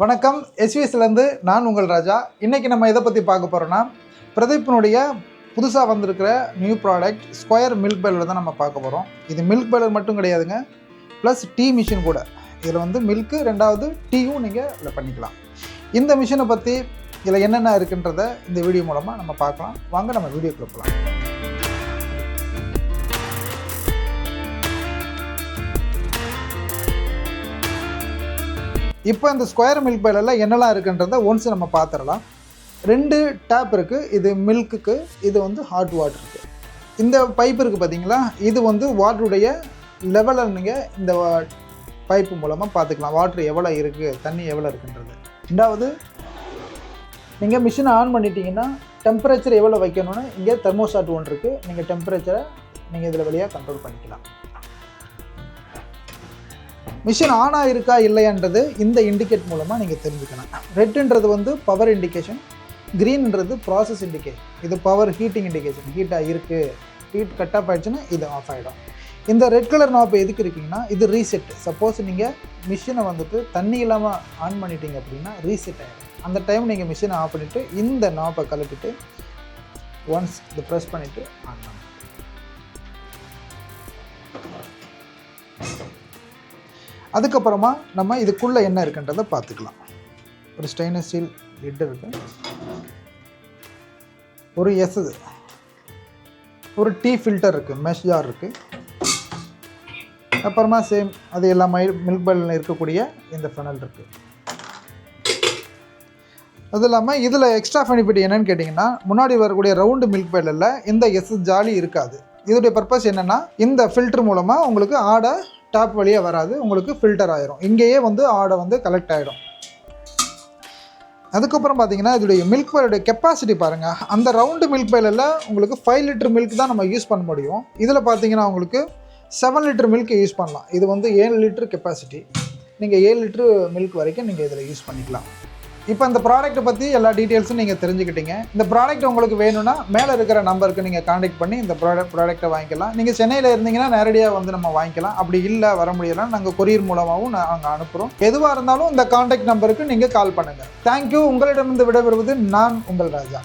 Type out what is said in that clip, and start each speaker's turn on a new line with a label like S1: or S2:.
S1: வணக்கம், எஸ்விஎஸ்லேருந்து நான் உங்கள் ராஜா. இன்றைக்கி நம்ம எதை பற்றி பார்க்க போகிறோன்னா, பிரதீப்பினுடைய புதுசாக வந்திருக்கிற new product square milk boiler தான் நம்ம பார்க்க போகிறோம். இது மில்க் பாய்லர் மட்டும் கிடையாதுங்க, ப்ளஸ் டீ மிஷின் கூட. இதில் வந்து மில்க்கு, ரெண்டாவது டீயும் நீங்கள் இதில் பண்ணிக்கலாம். இந்த மிஷினை பற்றி இதில் என்னென்ன இருக்குன்றதை இந்த வீடியோ மூலமாக நம்ம பார்க்கலாம். வாங்க நம்ம வீடியோக்குள்ள போகலாம். இப்போ இந்த ஸ்கொயர் மில்க் பாய்லரில் என்னெல்லாம் இருக்குன்றதை ஒன்ஸ் நம்ம பார்த்துடலாம். 2 டேப் இருக்குது. இது மில்க்குக்கு, இது வந்து ஹாட் வாட்டருக்கு. இந்த பைப் இருக்குது பார்த்தீங்களா, இது வந்து வாட்டருடைய லெவலை நீங்கள் இந்த பைப்பு மூலமாக பார்த்துக்கலாம். வாட்ரு எவ்வளோ இருக்குது, தண்ணி எவ்வளோ இருக்குன்றது. ரெண்டாவது, நீங்கள் மிஷினை ஆன் பண்ணிட்டீங்கன்னா டெம்பரேச்சர் எவ்வளோ வைக்கணும்னு இங்கே தெர்மோஸ்டாட் ஒன்று இருக்குது. நீங்கள் டெம்பரேச்சரை நீங்கள் இதில் வழியாக கண்ட்ரோல் பண்ணிக்கலாம். மிஷின் ஆன் ஆகிருக்கா இல்லையான்றது இந்த இண்டிகேட் மூலமாக நீங்கள் தெரிஞ்சுக்கலாம். ரெட்டுன்றது வந்து பவர் இண்டிகேஷன், க்ரீன்ன்றது ப்ராசஸ் இண்டிகேஷன். இது பவர் ஹீட்டிங் இண்டிகேஷன். ஹீட்டாக இருக்குது, ஹீட் கட் ஆஃப் ஆகிடுச்சுன்னா இது ஆஃப் ஆகிடும். இந்த ரெட் கலர் நாப் எதுக்கு இருக்குங்கன்னா, இது ரீசெட். சப்போஸ் நீங்கள் மிஷினை வந்துட்டு தண்ணி இல்லாமல் ஆன் பண்ணிட்டீங்க அப்படின்னா ரீசெட் ஆகிடும். அந்த டைம் நீங்கள் மிஷினை ஆஃப் பண்ணிவிட்டு இந்த நாப்பை கலட்டிட்டு ஒன்ஸ் இது ப்ரெஸ் பண்ணிவிட்டு ஆன் பண்ணணும். அதுக்கப்புறமா நம்ம இதுக்குள்ளே என்ன இருக்குன்றதை பார்த்துக்கலாம். ஒரு ஸ்டெயின்லெஸ் ஸ்டீல் லிட் இருக்குது, ஒரு ஒரு டீ ஃபில்டர் இருக்குது, மெஷ் ஜார் இருக்குது. அப்புறமா சேம் அது எல்லா மில்க் பாய்லரில் இருக்கக்கூடிய இந்த ஃபனல் இருக்குது. அது இல்லாமல் இதில் எக்ஸ்ட்ரா பெனிஃபிட் என்னன்னு கேட்டிங்கன்னா, முன்னாடி வரக்கூடிய ரவுண்டு மில்க் பாய்லரில் இந்த ஜாலி இருக்காது. இதோடைய பர்பஸ் என்னென்னா, இந்த ஃபில்டர் மூலமாக உங்களுக்கு ஆடை டாப் வழியாக வராது, உங்களுக்கு ஃபில்டர் ஆயிரும். இங்கேயே வந்து ஆடை வந்து கலெக்ட் ஆகிடும். அதுக்கப்புறம் பார்த்தீங்கன்னா, இதோடைய மில்க் பாய்லருடைய கெப்பாசிட்டி பாருங்கள். அந்த ரவுண்டு மில்க் பாய்லரில் உங்களுக்கு 5 லிட்டர் மில்க் தான் நம்ம யூஸ் பண்ண முடியும். இதில் பார்த்தீங்கன்னா உங்களுக்கு 7 லிட்டர் மில்க் யூஸ் பண்ணலாம். இது வந்து 7 லிட்டர் கெப்பாசிட்டி. நீங்கள் 7 லிட்டரு மில்க் வரைக்கும் நீங்கள் இதில் யூஸ் பண்ணிக்கலாம். இப்போ இந்த ப்ராடக்ட்டை பற்றி எல்லா டீட்டெயில்ஸும் நீங்கள் தெரிஞ்சுக்கிட்டீங்க. இந்த ப்ராடக்ட் உங்களுக்கு வேணும்னா மேலே இருக்கிற நம்பருக்கு நீங்கள் காண்டாக்ட் பண்ணி இந்த ப்ராடக்ட்டை வாங்கிக்கலாம். நீங்கள் சென்னையில் இருந்தீங்கன்னா நேரடியாக வந்து நம்ம வாங்கிக்கலாம். அப்படி இல்லை, வர முடியலைன்னா நாங்கள் கொரியர் மூலமாகவும் நாங்கள் அனுப்புகிறோம். எதுவாக இருந்தாலும் இந்த காண்டாக்ட் நம்பருக்கு நீங்கள் கால் பண்ணுங்கள். தேங்க்யூ. உங்களிடமிருந்து விடைபெறுவது நான் உங்கள் ராஜா.